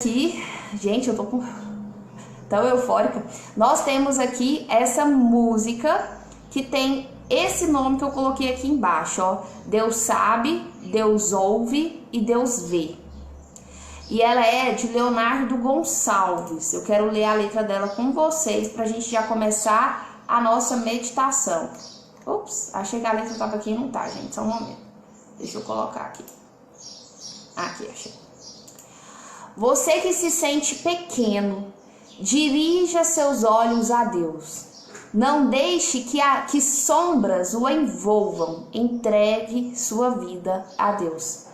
Aqui, gente, eu tô tão eufórica. Nós temos aqui essa música que tem esse nome que eu coloquei aqui embaixo, ó. Deus sabe, Deus ouve e Deus vê. E ela é de Leonardo Gonçalves. Eu quero ler a letra dela com vocês pra gente já começar a nossa meditação. Ops, achei que a letra tava aqui e não tá, gente. Só um momento. Deixa eu colocar aqui. Aqui, achei. Você que se sente pequeno, dirija seus olhos a Deus. Não deixe que sombras o envolvam. Entregue sua vida a Deus.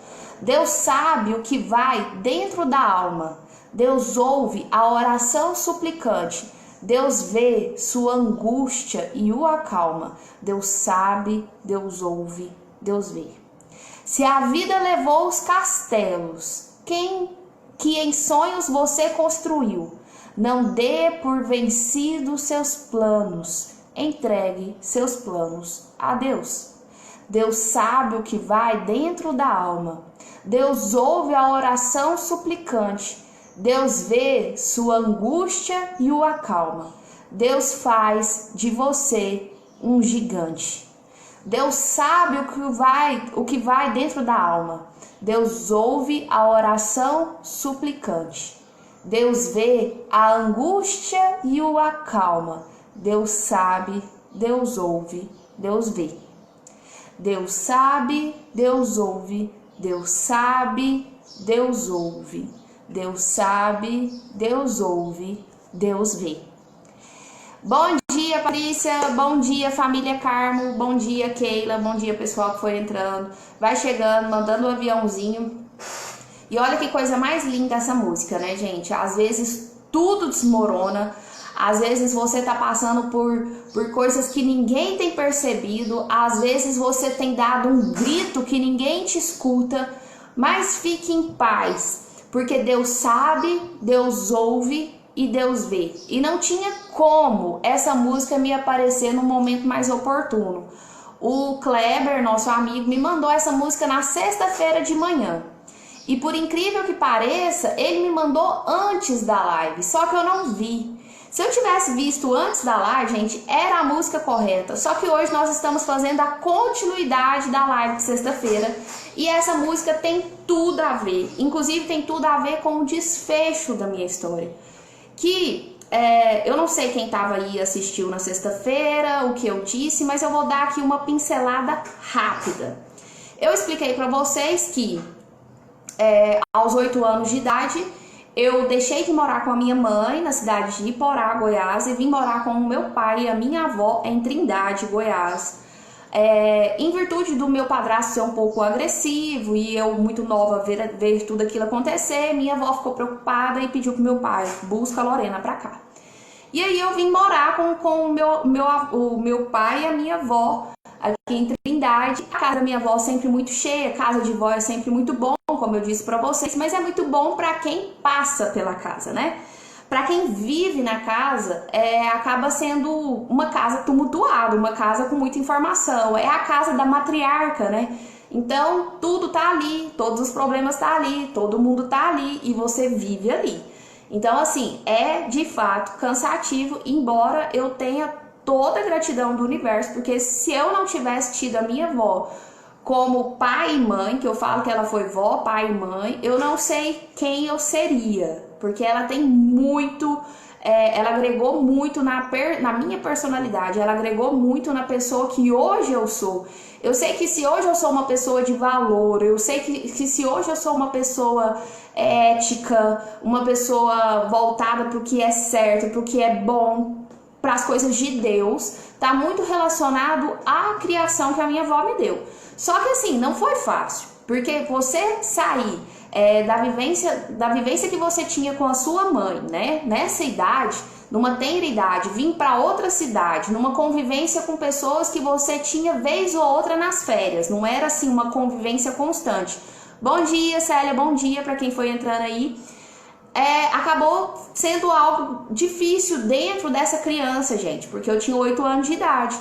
Deus sabe o que vai dentro da alma. Deus ouve a oração suplicante. Deus vê sua angústia e o acalma. Deus sabe, Deus ouve, Deus vê. Se a vida levou os castelos, que em sonhos você construiu, não dê por vencidos seus planos, entregue seus planos a Deus. Deus sabe o que vai dentro da alma. Deus ouve a oração suplicante. Deus vê sua angústia e o acalma. Deus faz de você um gigante. Deus sabe o que vai dentro da alma. Deus ouve a oração suplicante. Deus vê a angústia e o acalma. Deus sabe, Deus ouve, Deus vê. Deus sabe, Deus ouve, Deus sabe, Deus ouve. Deus sabe, Deus ouve, Deus vê. Bom dia, Patrícia. Bom dia, família Carmo. Bom dia, Keila. Bom dia, pessoal que foi entrando. Vai chegando, mandando um aviãozinho. E olha que coisa mais linda essa música, né, gente? Às vezes tudo desmorona. Às vezes você tá passando por coisas que ninguém tem percebido. Às vezes você tem dado um grito que ninguém te escuta. Mas fique em paz, porque Deus sabe, Deus ouve e Deus vê. E não tinha como essa música me aparecer no momento mais oportuno. O Kleber, nosso amigo, me mandou essa música na sexta-feira de manhã. E por incrível que pareça, ele me mandou antes da live, só que eu não vi. Se eu tivesse visto antes da live, gente, era a música correta. Só que hoje nós estamos fazendo a continuidade da live de sexta-feira. E essa música tem tudo a ver. Inclusive tem tudo a ver com o desfecho da minha história. Eu não sei quem estava aí assistiu na sexta-feira, o que eu disse, mas eu vou dar aqui uma pincelada rápida. Eu expliquei para vocês que aos 8 anos de idade eu deixei de morar com a minha mãe na cidade de Iporá, Goiás, e vim morar com o meu pai e a minha avó em Trindade, Goiás. Em virtude do meu padrasto ser um pouco agressivo e eu muito nova ver tudo aquilo acontecer, minha avó ficou preocupada e pediu pro meu pai: busca a Lorena pra cá. E aí eu vim morar com o meu pai e a minha avó aqui em Trindade. A casa da minha avó sempre muito cheia, casa de vó é sempre muito bom, como eu disse pra vocês, mas é muito bom pra quem passa pela casa, né? Para quem vive na casa, acaba sendo uma casa tumultuada, uma casa com muita informação. É a casa da matriarca, né? Então, tudo tá ali, todos os problemas tá ali, todo mundo tá ali e você vive ali. Então, assim, é de fato cansativo, embora eu tenha toda a gratidão do universo, porque se eu não tivesse tido a minha avó como pai e mãe, que eu falo que ela foi vó, pai e mãe, eu não sei quem eu seria, porque ela tem muito, ela agregou muito na minha personalidade, ela agregou muito na pessoa que hoje eu sou. Eu sei que se hoje eu sou uma pessoa de valor, eu sei que se hoje eu sou uma pessoa ética, uma pessoa voltada para o que é certo, para o que é bom, para as coisas de Deus, tá muito relacionado à criação que a minha avó me deu. Só que assim, não foi fácil, porque você sair da vivência que você tinha com a sua mãe, né, nessa idade, numa tenra idade, vir para outra cidade, numa convivência com pessoas que você tinha vez ou outra nas férias, não era assim uma convivência constante. Bom dia, Célia, bom dia para quem foi entrando aí. Acabou sendo algo difícil dentro dessa criança, gente, porque eu tinha 8 anos de idade.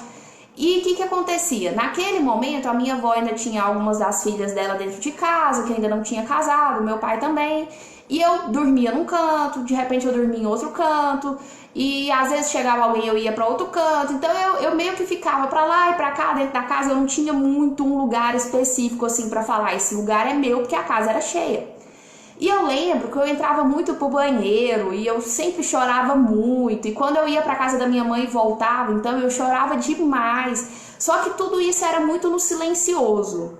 E o que acontecia? Naquele momento, a minha avó ainda tinha algumas das filhas dela dentro de casa, que ainda não tinha casado, meu pai também. E eu dormia num canto, de repente eu dormia em outro canto, e às vezes chegava alguém, eu ia para outro canto. Então eu meio que ficava para lá e para cá dentro da casa, eu não tinha muito um lugar específico assim para falar, esse lugar é meu, porque a casa era cheia. E eu lembro que eu entrava muito pro banheiro e eu sempre chorava muito. E quando eu ia pra casa da minha mãe e voltava, então eu chorava demais. Só que tudo isso era muito no silencioso.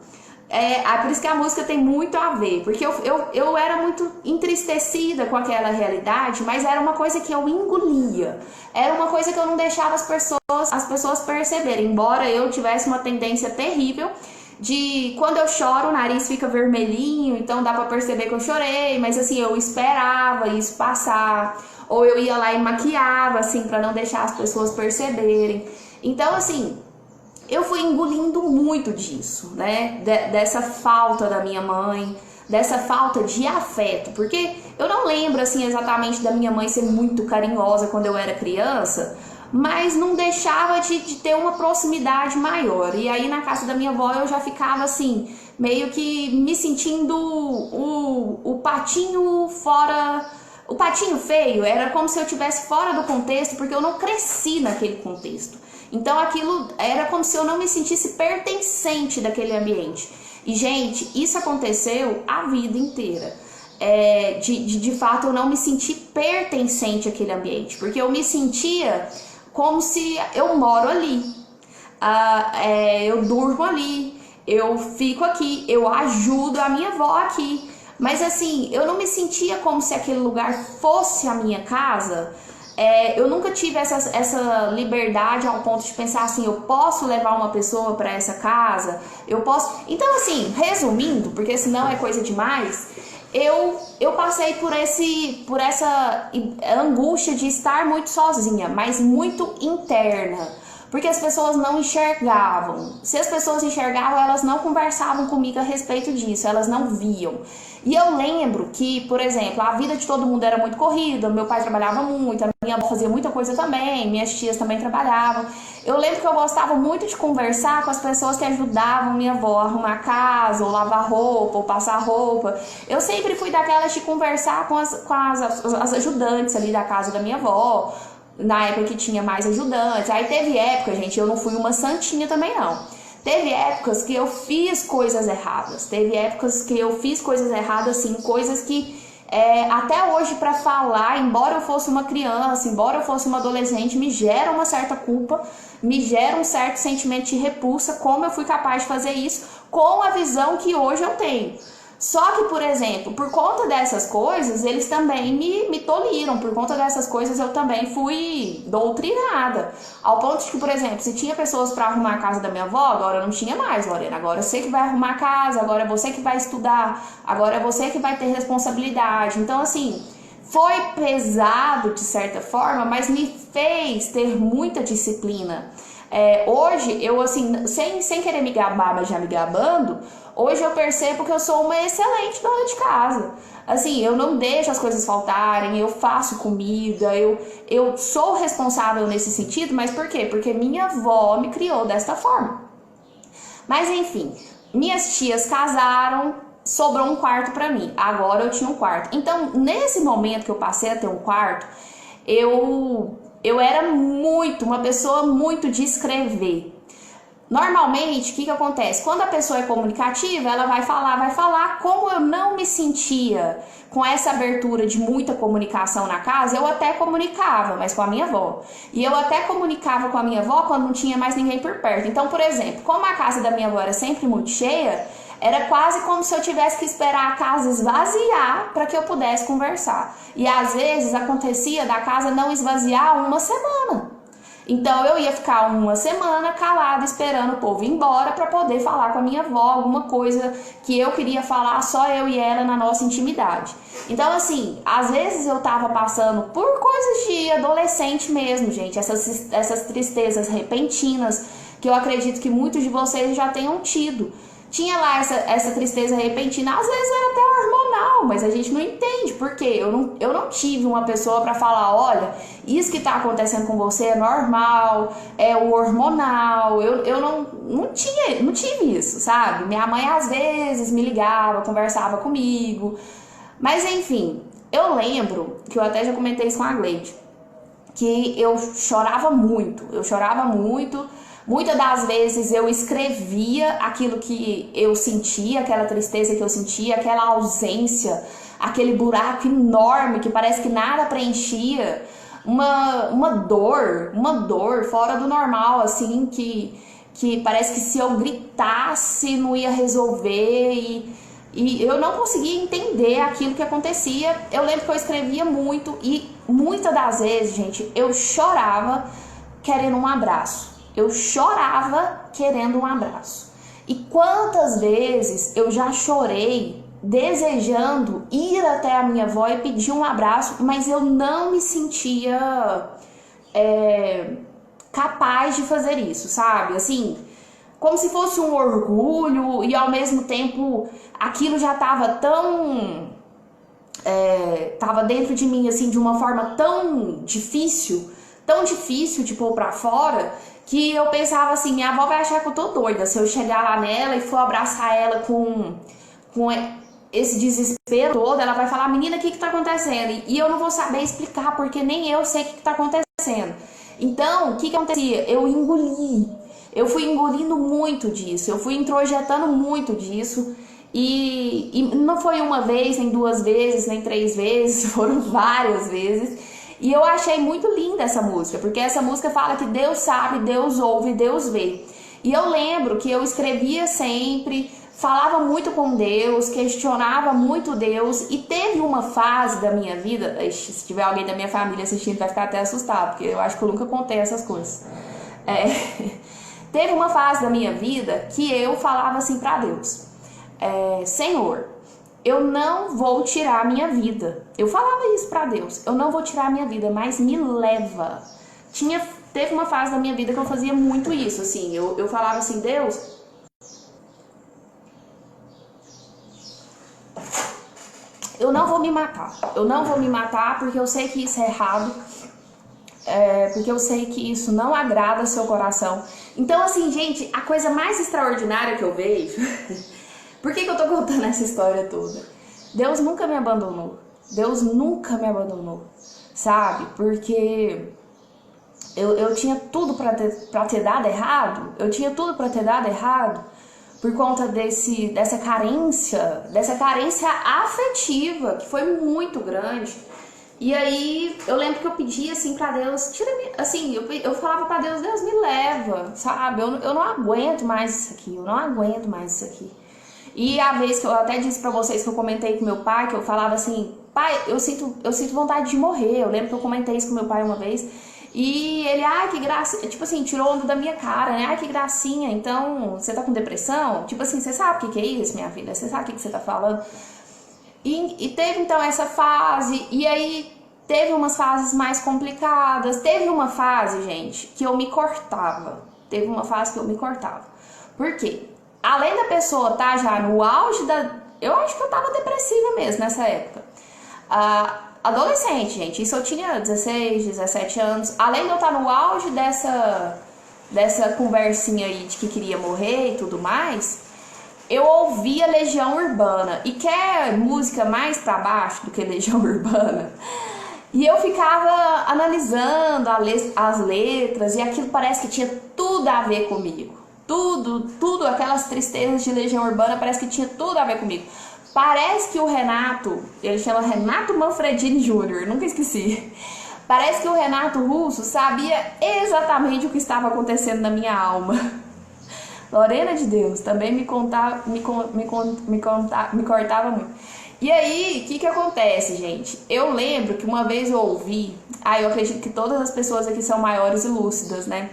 Por isso que a música tem muito a ver. Porque eu era muito entristecida com aquela realidade, mas era uma coisa que eu engolia. Era uma coisa que eu não deixava as pessoas perceberem. Embora eu tivesse uma tendência terrível de quando eu choro o nariz fica vermelhinho, então dá pra perceber que eu chorei, mas assim, eu esperava isso passar, ou eu ia lá e maquiava, assim, pra não deixar as pessoas perceberem. Então, assim, eu fui engolindo muito disso, né, dessa falta da minha mãe, dessa falta de afeto, porque eu não lembro, assim, exatamente da minha mãe ser muito carinhosa quando eu era criança, mas não deixava de ter uma proximidade maior. E aí na casa da minha avó eu já ficava assim, meio que me sentindo o patinho fora, o patinho feio, era como se eu estivesse fora do contexto, porque eu não cresci naquele contexto. Então aquilo era como se eu não me sentisse pertencente daquele ambiente. E gente, isso aconteceu a vida inteira. De fato eu não me senti pertencente àquele ambiente, porque eu me sentia como se eu moro ali, eu durmo ali, eu fico aqui, eu ajudo a minha avó aqui. Mas assim, eu não me sentia como se aquele lugar fosse a minha casa. Eu nunca tive essa liberdade ao ponto de pensar assim, eu posso levar uma pessoa para essa casa, eu posso... Então assim, resumindo, porque senão é coisa demais... Eu passei por essa angústia de estar muito sozinha, mas muito interna, porque as pessoas não enxergavam. Se as pessoas enxergavam, elas não conversavam comigo a respeito disso, elas não viam. E eu lembro que, por exemplo, a vida de todo mundo era muito corrida, meu pai trabalhava muito, a minha avó fazia muita coisa também, minhas tias também trabalhavam. Eu lembro que eu gostava muito de conversar com as pessoas que ajudavam minha avó a arrumar a casa, ou lavar roupa, ou passar roupa. Eu sempre fui daquelas de conversar com as ajudantes ali da casa da minha avó, na época que tinha mais ajudantes. Aí teve época, gente, eu não fui uma santinha também não. Teve épocas que eu fiz coisas erradas. Teve épocas que eu fiz coisas erradas, assim, coisas que até hoje para falar, embora eu fosse uma criança, embora eu fosse uma adolescente, me gera uma certa culpa, me gera um certo sentimento de repulsa, como eu fui capaz de fazer isso com a visão que hoje eu tenho. Só que, por exemplo, por conta dessas coisas, eles também me tolhiram. Por conta dessas coisas, eu também fui doutrinada. Ao ponto de que, por exemplo, se tinha pessoas para arrumar a casa da minha avó, agora não tinha mais, Lorena. Agora você que vai arrumar a casa, agora é você que vai estudar, agora é você que vai ter responsabilidade. Então, assim, foi pesado de certa forma, mas me fez ter muita disciplina. Hoje, eu assim, sem querer me gabar, mas já me gabando, hoje eu percebo que eu sou uma excelente dona de casa. Assim, eu não deixo as coisas faltarem, eu faço comida, eu sou responsável nesse sentido, mas por quê? Porque minha avó me criou desta forma. Mas enfim, minhas tias casaram, sobrou um quarto pra mim. Agora eu tinha um quarto. Então, nesse momento que eu passei a ter um quarto, eu era uma pessoa muito de escrever. Normalmente, o que acontece? Quando a pessoa é comunicativa, ela vai falar. Como eu não me sentia com essa abertura de muita comunicação na casa, eu até comunicava, mas com a minha avó. E eu até comunicava com a minha avó quando não tinha mais ninguém por perto. Então, por exemplo, como a casa da minha avó era sempre muito cheia, era quase como se eu tivesse que esperar a casa esvaziar para que eu pudesse conversar. E às vezes acontecia da casa não esvaziar uma semana. Então eu ia ficar uma semana calada esperando o povo ir embora para poder falar com a minha avó alguma coisa que eu queria falar só eu e ela na nossa intimidade. Então assim, às vezes eu tava passando por coisas de adolescente mesmo, gente, essas tristezas repentinas que eu acredito que muitos de vocês já tenham tido. Tinha lá essa tristeza repentina, às vezes era até hormonal normal, mas a gente não entende, porque eu não tive uma pessoa para falar, olha, isso que tá acontecendo com você é normal, é o hormonal, eu não tive isso, sabe? Minha mãe às vezes me ligava, conversava comigo, mas enfim, eu lembro, que eu até já comentei isso com a Gleide, que eu chorava muito, muitas das vezes eu escrevia aquilo que eu sentia, aquela tristeza que eu sentia, aquela ausência, aquele buraco enorme que parece que nada preenchia, uma dor fora do normal, assim, que parece que se eu gritasse não ia resolver e eu não conseguia entender aquilo que acontecia. Eu lembro que eu escrevia muito e muitas das vezes, gente, eu chorava querendo um abraço. Eu chorava querendo um abraço. E quantas vezes eu já chorei desejando ir até a minha avó e pedir um abraço, mas eu não me sentia capaz de fazer isso, sabe? Assim, como se fosse um orgulho e ao mesmo tempo aquilo já estava tava dentro de mim, assim, de uma forma tão difícil de pôr pra fora, que eu pensava assim, minha avó vai achar que eu tô doida se eu chegar lá nela e for abraçar ela com esse desespero todo. Ela vai falar, menina, o que tá acontecendo? E eu não vou saber explicar, porque nem eu sei o que tá acontecendo. Então, o que acontecia? Eu fui engolindo muito disso, eu fui introjetando muito disso, e não foi uma vez, nem duas vezes, nem três vezes, foram várias vezes. E eu achei muito linda essa música, porque essa música fala que Deus sabe, Deus ouve, Deus vê. E eu lembro que eu escrevia sempre, falava muito com Deus, questionava muito Deus, e teve uma fase da minha vida, se tiver alguém da minha família assistindo vai ficar até assustado, porque eu acho que eu nunca contei essas coisas. Teve uma fase da minha vida que eu falava assim pra Deus, Senhor, eu não vou tirar a minha vida. Eu falava isso pra Deus, eu não vou tirar a minha vida, mas me leva. Teve uma fase da minha vida que eu fazia muito isso, assim, eu falava assim, Deus, eu não vou me matar porque eu sei que isso é errado, porque eu sei que isso não agrada seu coração. Então, assim, gente, a coisa mais extraordinária que eu vejo... Por que eu tô contando essa história toda? Deus nunca me abandonou. Sabe? Porque eu tinha tudo pra ter dado errado. Por conta dessa carência afetiva, que foi muito grande. E aí, eu lembro que eu pedia assim pra Deus, assim, eu falava pra Deus, Deus me leva, sabe? Eu não aguento mais isso aqui, E a vez que eu até disse pra vocês que eu comentei com meu pai, que eu falava assim, pai, eu sinto vontade de morrer. Eu lembro que eu comentei isso com meu pai uma vez. E ele, ai, que gracinha, tipo assim, tirou onda da minha cara, né? Ai, que gracinha, então, você tá com depressão? Tipo assim, você sabe o que é isso, minha filha? Você sabe o que você tá falando? E teve então essa fase, e aí teve umas fases mais complicadas. Teve uma fase, gente, que eu me cortava. Por quê? Além da pessoa estar já no auge eu acho que eu tava depressiva mesmo nessa época. Adolescente, gente, isso eu tinha 16, 17 anos. Além de eu estar no auge dessa conversinha aí de que queria morrer e tudo mais, eu ouvia Legião Urbana. E quer música mais pra baixo do que Legião Urbana? E eu ficava analisando as letras, e aquilo parece que tinha tudo a ver comigo. Tudo, aquelas tristezas de Legião Urbana parece que tinha tudo a ver comigo. Parece que o Renato, ele chama Renato Manfredini Jr., nunca esqueci. Parece que o Renato Russo sabia exatamente o que estava acontecendo na minha alma. Lorena de Deus também me cortava muito. E aí, o que acontece, gente? Eu lembro que uma vez eu ouvi, eu acredito que todas as pessoas aqui são maiores e lúcidas, né?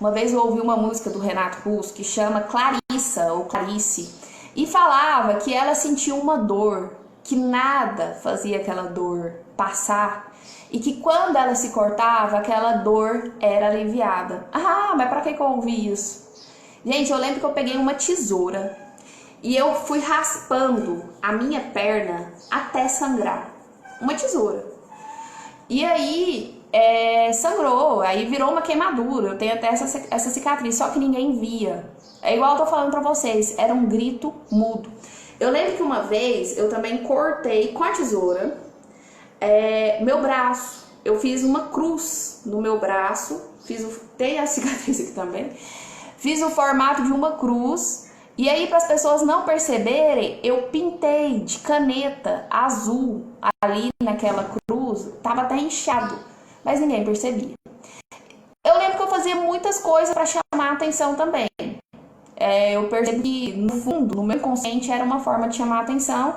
Uma vez eu ouvi uma música do Renato Russo que chama Clarissa ou Clarice, e falava que ela sentia uma dor, que nada fazia aquela dor passar, e que quando ela se cortava, aquela dor era aliviada. Mas pra que eu ouvi isso? Gente, eu lembro que eu peguei uma tesoura e eu fui raspando a minha perna até sangrar. Uma tesoura. E aí, sangrou, aí virou uma queimadura. Eu tenho até essa cicatriz, só que ninguém via. É igual eu tô falando pra vocês, era um grito mudo. Eu lembro que uma vez eu também cortei com a tesoura meu braço. Eu fiz uma cruz no meu braço, tem a cicatriz aqui também. Fiz o formato de uma cruz. E aí, para as pessoas não perceberem, eu pintei de caneta azul ali naquela cruz. Tava até inchado, mas ninguém percebia. Eu lembro que eu fazia muitas coisas para chamar a atenção também. Eu percebi que, no fundo, no meu inconsciente, era uma forma de chamar a atenção,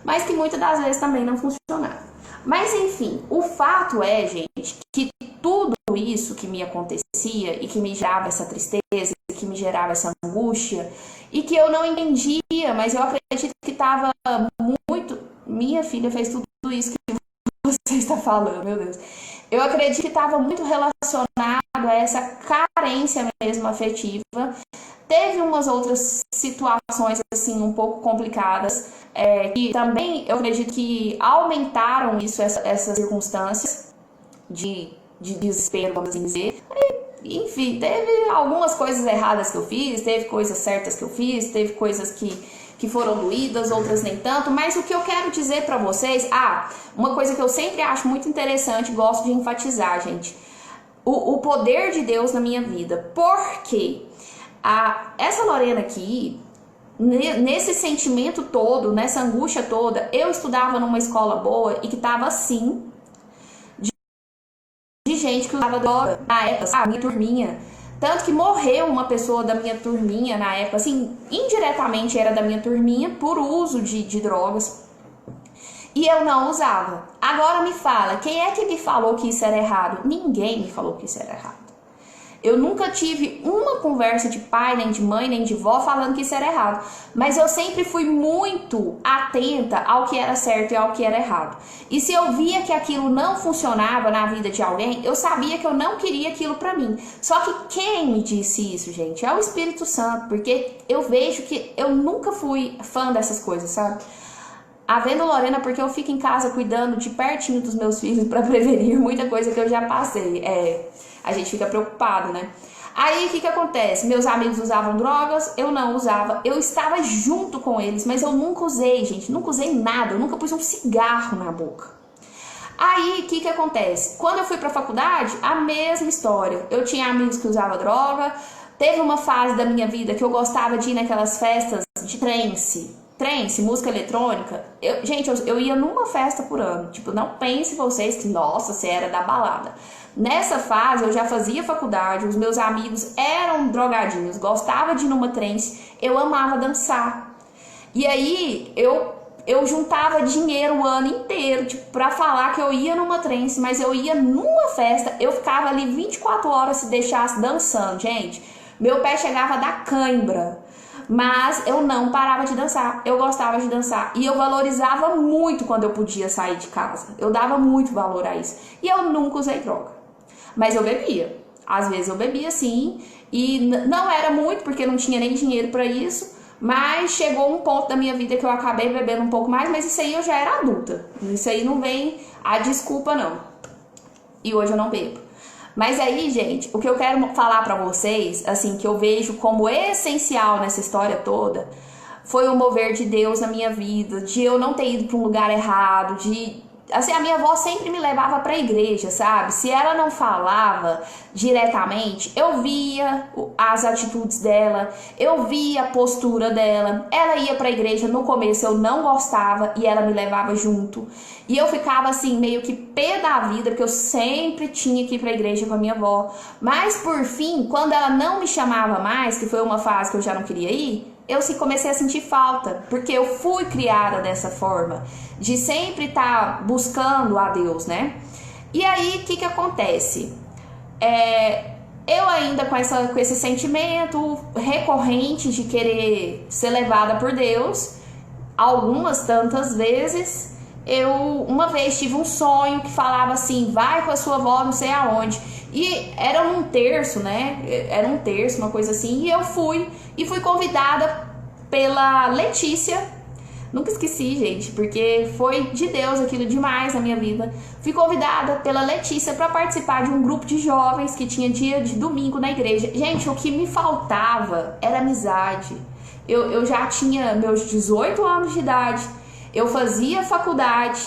mas que muitas das vezes também não funcionava. Mas, enfim, o fato é, gente, que tudo isso que me acontecia e que me gerava essa tristeza, que me gerava essa angústia, e que eu não entendia, mas eu acredito que estava muito... Minha filha fez tudo isso que você está falando, meu Deus. Eu acredito que estava muito relacionado a essa carência mesmo afetiva. Teve umas outras situações, assim, um pouco complicadas, que também eu acredito que aumentaram isso, essas circunstâncias de desespero, vamos assim dizer. Enfim, teve algumas coisas erradas que eu fiz, teve coisas certas que eu fiz, teve coisas que foram doídas, outras nem tanto, mas o que eu quero dizer pra vocês, uma coisa que eu sempre acho muito interessante, gosto de enfatizar, gente, o poder de Deus na minha vida. Porque essa Lorena aqui, nesse sentimento todo, nessa angústia toda, eu estudava numa escola boa e que tava assim, de gente que usava droga na época, a minha turminha. Tanto que morreu uma pessoa da minha turminha na época, assim, indiretamente era da minha turminha, por uso de drogas. E eu não usava. Agora me fala, quem é que me falou que isso era errado? Ninguém me falou que isso era errado. Eu nunca tive uma conversa de pai, nem de mãe, nem de vó falando que isso era errado. Mas eu sempre fui muito atenta ao que era certo e ao que era errado. E se eu via que aquilo não funcionava na vida de alguém, eu sabia que eu não queria aquilo pra mim. Só que quem me disse isso, gente? É o Espírito Santo. Porque eu vejo que eu nunca fui fã dessas coisas, sabe? Havendo Lorena, porque eu fico em casa cuidando de pertinho dos meus filhos pra prevenir muita coisa que eu já passei. A gente fica preocupado, né? Aí, o que acontece? Meus amigos usavam drogas, eu não usava. Eu estava junto com eles, mas eu nunca usei, gente. Nunca usei nada, eu nunca pus um cigarro na boca. Aí, o que acontece? Quando eu fui pra faculdade, a mesma história. Eu tinha amigos que usavam droga. Teve uma fase da minha vida que eu gostava de ir naquelas festas de trance, música eletrônica. Eu ia numa festa por ano. Tipo, não pense vocês que, nossa, você era da balada. Nessa fase, eu já fazia faculdade, os meus amigos eram drogadinhos, gostava de ir numa trance, eu amava dançar. E aí, eu juntava dinheiro o ano inteiro, tipo, pra falar que eu ia numa trance, mas eu ia numa festa, eu ficava ali 24 horas se deixasse dançando, gente. Meu pé chegava a dar cãibra. Mas eu não parava de dançar, eu gostava de dançar. E eu valorizava muito quando eu podia sair de casa. Eu dava muito valor a isso. E eu nunca usei droga. Mas eu bebia. Às vezes eu bebia sim. E não era muito, porque não tinha nem dinheiro pra isso. Mas chegou um ponto da minha vida que eu acabei bebendo um pouco mais. Mas isso aí eu já era adulta. Isso aí não vem a desculpa não. E hoje eu não bebo. Mas aí, gente, o que eu quero falar pra vocês, assim, que eu vejo como essencial nessa história toda, foi o mover de Deus na minha vida, de eu não ter ido pra um lugar errado, assim, a minha avó sempre me levava pra igreja, sabe? Se ela não falava diretamente, eu via as atitudes dela, eu via a postura dela. Ela ia pra igreja, no começo eu não gostava e ela me levava junto. E eu ficava assim, meio que pé da vida, porque eu sempre tinha que ir pra igreja com a minha avó. Mas por fim, quando ela não me chamava mais, que foi uma fase que eu já não queria ir, eu comecei a sentir falta, porque eu fui criada dessa forma, de sempre estar buscando a Deus, né? E aí, o que acontece? Eu ainda com esse sentimento recorrente de querer ser levada por Deus, algumas tantas vezes, eu uma vez tive um sonho que falava assim, vai com a sua avó não sei aonde. E era um terço, né? Era um terço, uma coisa assim. E eu fui convidada pela Letícia Nunca esqueci, gente, porque foi de Deus aquilo demais na minha vida. Fui convidada pela Letícia para participar de um grupo de jovens que tinha dia de domingo na igreja. Gente, o que me faltava era amizade. Eu já tinha meus 18 anos de idade, eu fazia faculdade,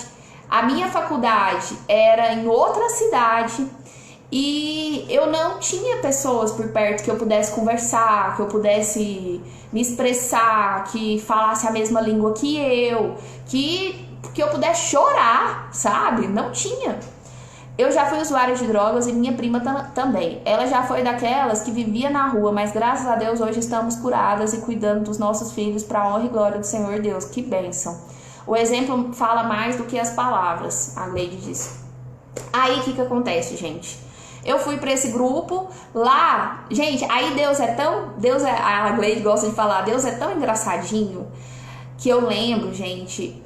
a minha faculdade era em outra cidade e eu não tinha pessoas por perto que eu pudesse conversar, que eu pudesse me expressar, que falasse a mesma língua que eu, que eu pudesse chorar, sabe? Não tinha. Eu já fui usuária de drogas e minha prima também. Ela já foi daquelas que vivia na rua, mas graças a Deus hoje estamos curadas e cuidando dos nossos filhos para a honra e glória do Senhor Deus. Que bênção. O exemplo fala mais do que as palavras, a Gleide disse. Aí o que acontece, gente? Eu fui para esse grupo lá, gente, aí a Gleide gosta de falar, Deus é tão engraçadinho que eu lembro, gente,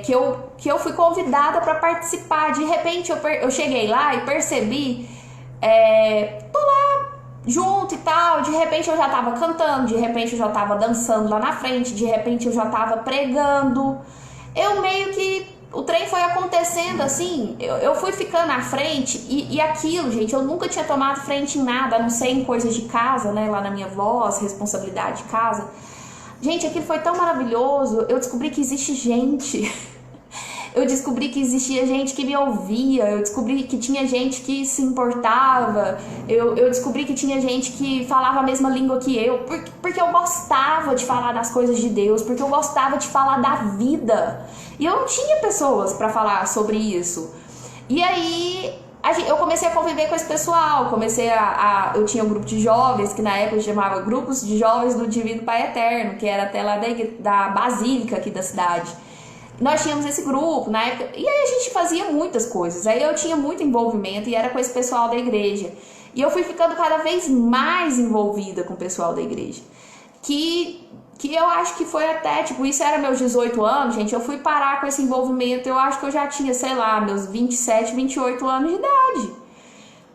que eu fui convidada para participar. De repente eu cheguei lá e percebi, tô lá junto e tal, de repente eu já tava cantando, de repente eu já tava dançando lá na frente, de repente eu já tava pregando. Eu meio que o trem foi acontecendo assim, eu fui ficando na frente e aquilo, gente, eu nunca tinha tomado frente em nada, a não ser em coisas de casa, né, lá na minha avó, responsabilidade de casa. Gente, aquilo foi tão maravilhoso, eu descobri que existe gente, eu descobri que existia gente que me ouvia, eu descobri que tinha gente que se importava, eu descobri que tinha gente que falava a mesma língua que eu, porque eu gostava de falar das coisas de Deus, porque eu gostava de falar da vida, e eu não tinha pessoas para falar sobre isso. E aí eu comecei a conviver com esse pessoal, eu tinha um grupo de jovens, que na época chamava Grupos de Jovens do Divino Pai Eterno, que era até lá da Basílica aqui da cidade. Nós tínhamos esse grupo na época, e aí a gente fazia muitas coisas, aí eu tinha muito envolvimento e era com esse pessoal da igreja. E eu fui ficando cada vez mais envolvida com o pessoal da igreja. Que eu acho que foi até, tipo, isso era meus 18 anos, gente, eu fui parar com esse envolvimento, eu acho que eu já tinha, sei lá, meus 27, 28 anos de idade.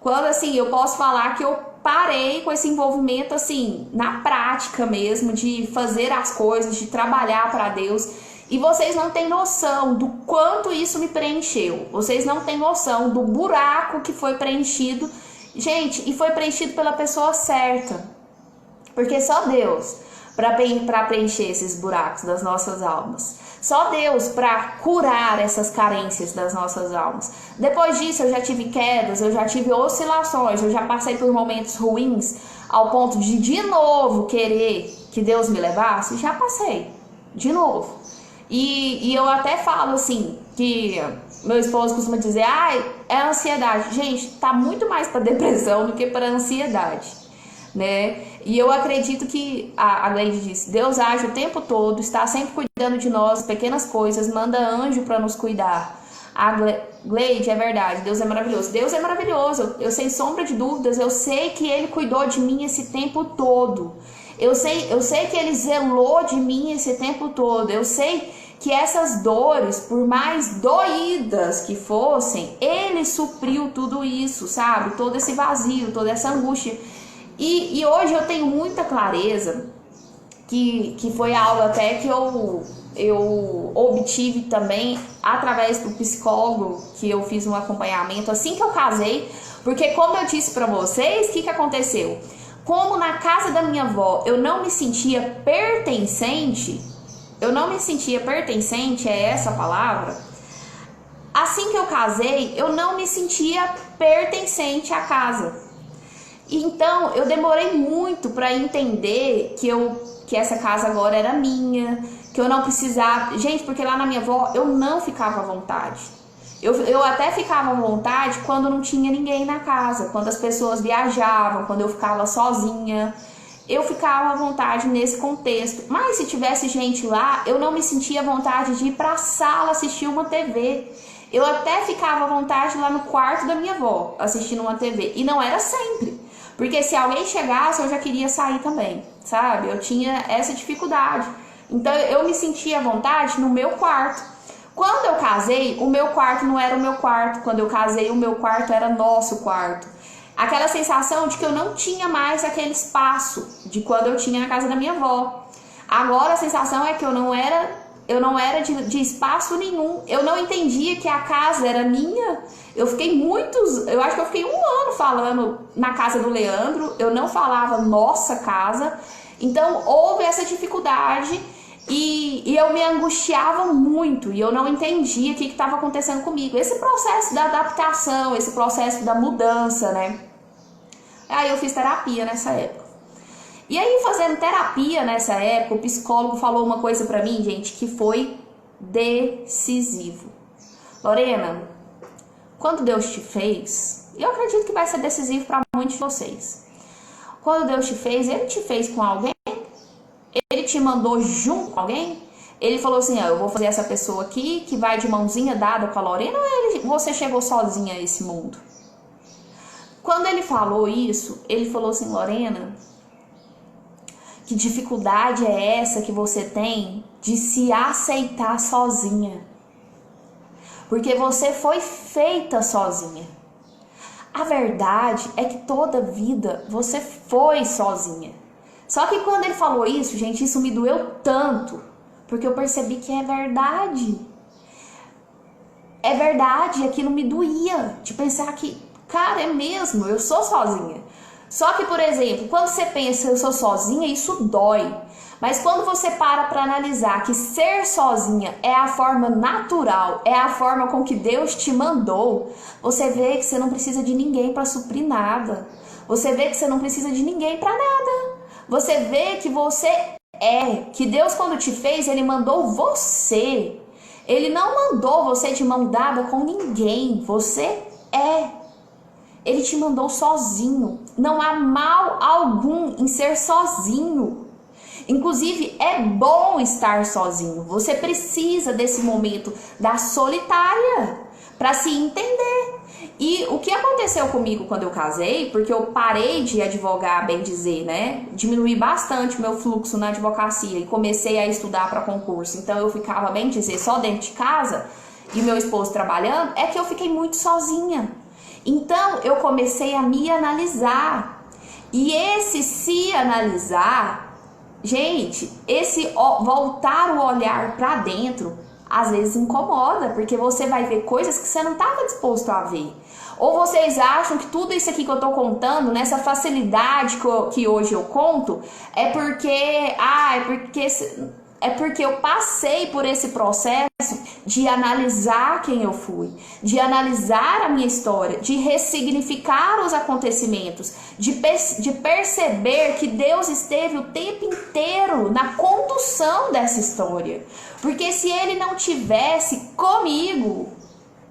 Quando, assim, eu posso falar que eu parei com esse envolvimento, assim, na prática mesmo, de fazer as coisas, de trabalhar para Deus. E vocês não têm noção do quanto isso me preencheu. Vocês não têm noção do buraco que foi preenchido. Gente, e foi preenchido pela pessoa certa. Porque só Deus para preencher esses buracos das nossas almas. Só Deus para curar essas carências das nossas almas. Depois disso eu já tive quedas, eu já tive oscilações, eu já passei por momentos ruins ao ponto de novo querer que Deus me levasse. Já passei, de novo. E eu até falo assim, que meu esposo costuma dizer, é ansiedade. Gente, tá muito mais para depressão do que para ansiedade, né? E eu acredito que, a Gleide disse, Deus age o tempo todo, está sempre cuidando de nós, pequenas coisas, manda anjo para nos cuidar. A Gleide, é verdade, Deus é maravilhoso. Deus é maravilhoso, eu sem sombra de dúvidas, eu sei que Ele cuidou de mim esse tempo todo. Eu sei que Ele zelou de mim esse tempo todo. Eu sei que essas dores, por mais doídas que fossem, Ele supriu tudo isso, sabe? Todo esse vazio, toda essa angústia. E hoje eu tenho muita clareza que foi algo até que eu obtive também através do psicólogo, que eu fiz um acompanhamento assim que eu casei. Porque como eu disse pra vocês, o que aconteceu? Como na casa da minha avó eu não me sentia pertencente, é essa a palavra. Assim que eu casei, eu não me sentia pertencente à casa. Então eu demorei muito para entender que essa casa agora era minha, que eu não precisava. Gente, porque lá na minha avó eu não ficava à vontade. Eu até ficava à vontade quando não tinha ninguém na casa, quando as pessoas viajavam, quando eu ficava sozinha. Eu ficava à vontade nesse contexto. Mas se tivesse gente lá, eu não me sentia à vontade de ir para a sala assistir uma TV. Eu até ficava à vontade lá no quarto da minha avó, assistindo uma TV. E não era sempre. Porque se alguém chegasse, eu já queria sair também, sabe? Eu tinha essa dificuldade. Então eu me sentia à vontade no meu quarto. Quando eu casei, o meu quarto não era o meu quarto. Quando eu casei, o meu quarto era nosso quarto. Aquela sensação de que eu não tinha mais aquele espaço de quando eu tinha na casa da minha avó. Agora a sensação é que eu não era eu não era de espaço nenhum, eu não entendia que a casa era minha. Eu acho que eu fiquei 1 ano falando na casa do Leandro, eu não falava nossa casa. Então houve essa dificuldade e eu me angustiava muito e eu não entendia o que estava acontecendo comigo. Esse processo da adaptação, esse processo da mudança, né? Aí eu fiz terapia nessa época. E aí, fazendo terapia nessa época, o psicólogo falou uma coisa pra mim, gente, que foi decisivo. Lorena, quando Deus te fez, eu acredito que vai ser decisivo para muitos de vocês. Quando Deus te fez, Ele te fez com alguém? Ele te mandou junto com alguém? Ele falou assim, eu vou fazer essa pessoa aqui, que vai de mãozinha dada com a Lorena, ou você chegou sozinha a esse mundo? Quando ele falou isso, ele falou assim, Lorena, que dificuldade é essa que você tem de se aceitar sozinha? Porque você foi feita sozinha. A verdade é que toda vida você foi sozinha. Só que quando ele falou isso, gente, isso me doeu tanto, porque eu percebi que é verdade. É verdade, aquilo me doía, de pensar que, cara, é mesmo, eu sou sozinha. Só que, por exemplo, quando você pensa eu sou sozinha, isso dói. Mas quando você para analisar que ser sozinha é a forma natural, é a forma com que Deus te mandou, você vê que você não precisa de ninguém para suprir nada. Você vê que você não precisa de ninguém para nada. Você vê que você que Deus quando te fez, Ele mandou você. Ele não mandou você de mão dada com ninguém. Você é. Ele te mandou sozinho. Não há mal algum em ser sozinho. Inclusive, é bom estar sozinho. Você precisa desse momento da solitária para se entender. E o que aconteceu comigo quando eu casei, porque eu parei de advogar, bem dizer, né? Diminuí bastante o meu fluxo na advocacia e comecei a estudar para concurso. Então eu ficava, bem dizer, só dentro de casa e meu esposo trabalhando, é que eu fiquei muito sozinha. Então eu comecei a me analisar. E esse se analisar, gente, esse voltar o olhar para dentro, às vezes incomoda, porque você vai ver coisas que você não estava disposto a ver. Ou vocês acham que tudo isso aqui que eu tô contando, nessa facilidade que hoje eu conto, é porque eu passei por esse processo de analisar quem eu fui, de analisar a minha história, de ressignificar os acontecimentos, de perceber que Deus esteve o tempo inteiro na condução dessa história. Porque se Ele não tivesse comigo,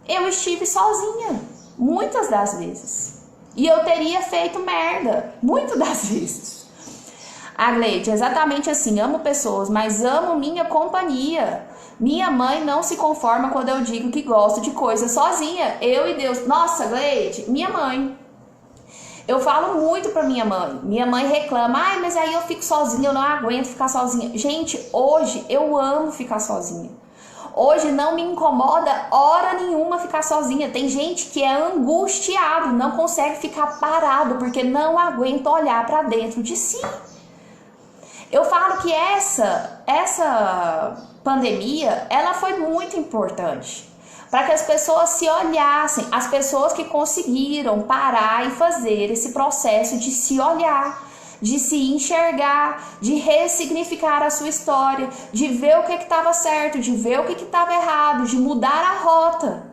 eu estive sozinha, muitas das vezes. E eu teria feito merda, muitas das vezes. A Gleide, exatamente assim, amo pessoas, mas amo minha companhia. Minha mãe não se conforma quando eu digo que gosto de coisas sozinha. Eu e Deus. Nossa, Gleide, minha mãe. Eu falo muito pra minha mãe. Minha mãe reclama, mas aí eu fico sozinha, eu não aguento ficar sozinha. Gente, hoje eu amo ficar sozinha. Hoje não me incomoda hora nenhuma ficar sozinha. Tem gente que é angustiado, não consegue ficar parado porque não aguenta olhar pra dentro de si. Eu falo que essa pandemia, ela foi muito importante para que as pessoas se olhassem, as pessoas que conseguiram parar e fazer esse processo de se olhar, de se enxergar, de ressignificar a sua história, de ver o que estava certo, de ver o que estava errado, de mudar a rota.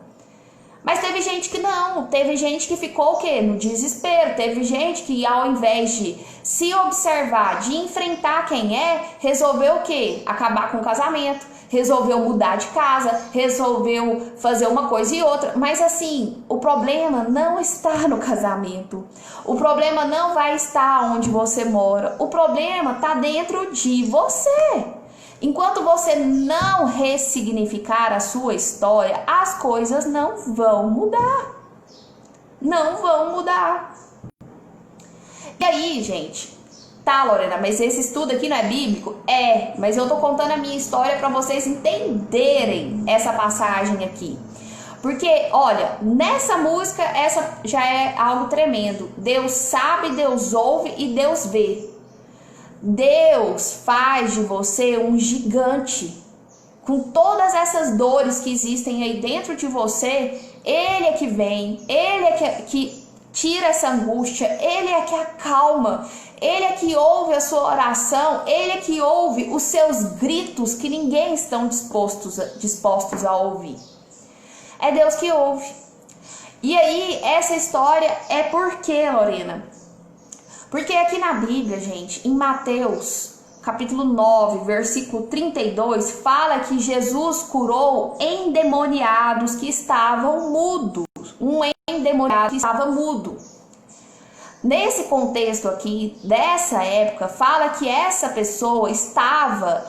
Mas teve gente que não, teve gente que ficou o quê? No desespero, teve gente que ao invés de se observar, de enfrentar quem resolveu o quê? Acabar com o casamento, resolveu mudar de casa, resolveu fazer uma coisa e outra. Mas assim, o problema não está no casamento, o problema não vai estar onde você mora, o problema está dentro de você. Enquanto você não ressignificar a sua história, as coisas não vão mudar. Não vão mudar. E aí, gente, tá, Lorena, mas esse estudo aqui não é bíblico? É, mas eu tô contando a minha história para vocês entenderem essa passagem aqui. Porque, olha, nessa música, essa já é algo tremendo. Deus sabe, Deus ouve e Deus vê. Deus faz de você um gigante. com todas essas dores que existem aí dentro de você, Ele é que vem, Ele é que tira essa angústia, Ele é que acalma, Ele é que ouve a sua oração, Ele é que ouve os seus gritos que ninguém está dispostos a ouvir. É Deus que ouve. E aí, essa história é por quê, Lorena? Porque aqui na Bíblia, gente, em Mateus capítulo 9, versículo 32, fala que Jesus curou endemoniados que estavam mudos. Um endemoniado que estava mudo. Nesse contexto aqui, dessa época, fala que essa pessoa estava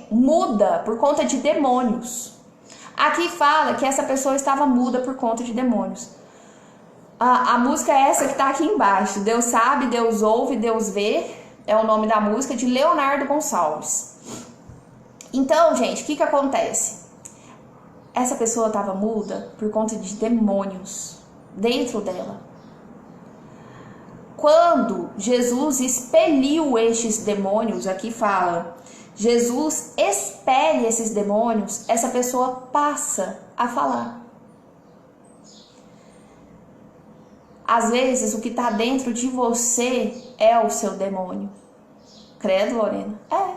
muda por conta de demônios. Aqui fala que essa pessoa estava muda por conta de demônios. A música é essa que está aqui embaixo. Deus sabe, Deus ouve, Deus vê. É o nome da música, de Leonardo Gonçalves. Então, gente, o que acontece? Essa pessoa estava muda por conta de demônios dentro dela. Quando Jesus expeliu estes demônios, aqui fala, Jesus expele esses demônios, essa pessoa passa a falar. Às vezes, o que está dentro de você é o seu demônio. Credo, Lorena? É.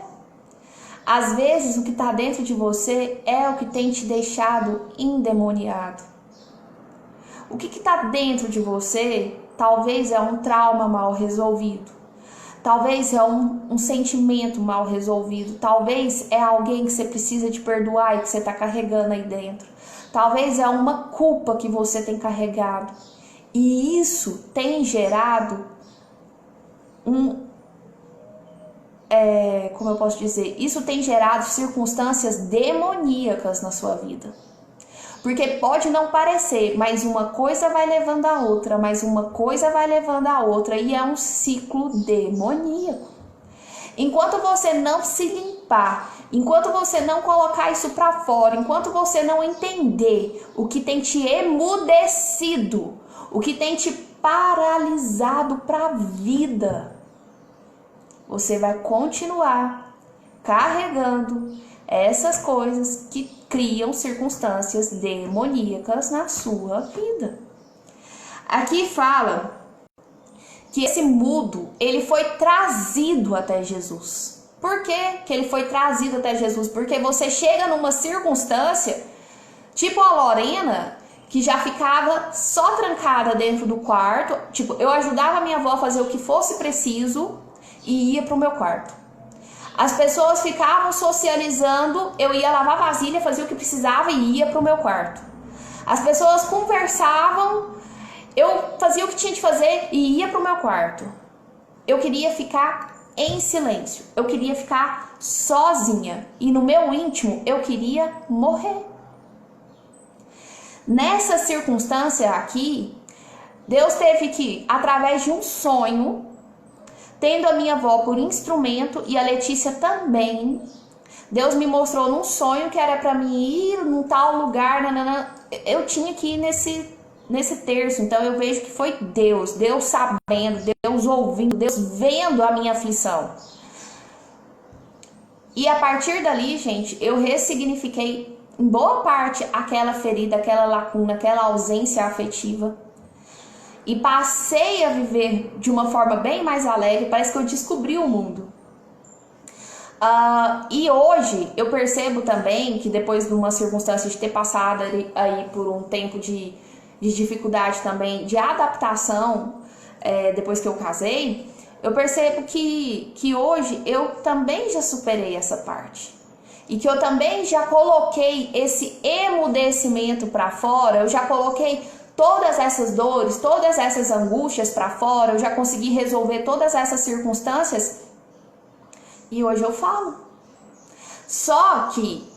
Às vezes, o que está dentro de você é o que tem te deixado endemoniado. O que está dentro de você, talvez é um trauma mal resolvido. Talvez é um sentimento mal resolvido. Talvez é alguém que você precisa de perdoar e que você está carregando aí dentro. Talvez é uma culpa que você tem carregado. E isso tem gerado como eu posso dizer? Isso tem gerado circunstâncias demoníacas na sua vida. Porque pode não parecer, mas uma coisa vai levando a outra, mas uma coisa vai levando a outra, e é um ciclo demoníaco. Enquanto você não se limpar, enquanto você não colocar isso para fora, enquanto você não entender o que tem te emudecido, o que tem te paralisado para a vida, você vai continuar carregando essas coisas que criam circunstâncias demoníacas na sua vida. Aqui fala que esse mudo, ele foi trazido até Jesus. Por que que ele foi trazido até Jesus? Porque você chega numa circunstância, tipo a Lorena, que já ficava só trancada dentro do quarto. Tipo, eu ajudava a minha avó a fazer o que fosse preciso e ia pro meu quarto. As pessoas ficavam socializando, eu ia lavar vasilha, fazia o que precisava e ia pro meu quarto. As pessoas conversavam, eu fazia o que tinha de fazer e ia pro meu quarto. Eu queria ficar em silêncio, eu queria ficar sozinha e no meu íntimo eu queria morrer. Nessa circunstância aqui, Deus teve que, através de um sonho, tendo a minha avó por instrumento e a Letícia também, Deus me mostrou num sonho que era para mim ir num tal lugar, nanana. Eu tinha que ir nesse terço, então eu vejo que foi Deus sabendo, Deus ouvindo, Deus vendo a minha aflição. E a partir dali, gente, eu ressignifiquei em boa parte aquela ferida, aquela lacuna, aquela ausência afetiva. E passei a viver de uma forma bem mais alegre, parece que eu descobri o mundo. E hoje eu percebo também que depois de uma circunstância de ter passado aí por um tempo de dificuldade também, de adaptação, depois que eu casei, eu percebo que hoje eu também já superei essa parte. E que eu também já coloquei esse emudecimento para fora, eu já coloquei todas essas dores, todas essas angústias para fora, eu já consegui resolver todas essas circunstâncias e hoje eu falo. Só que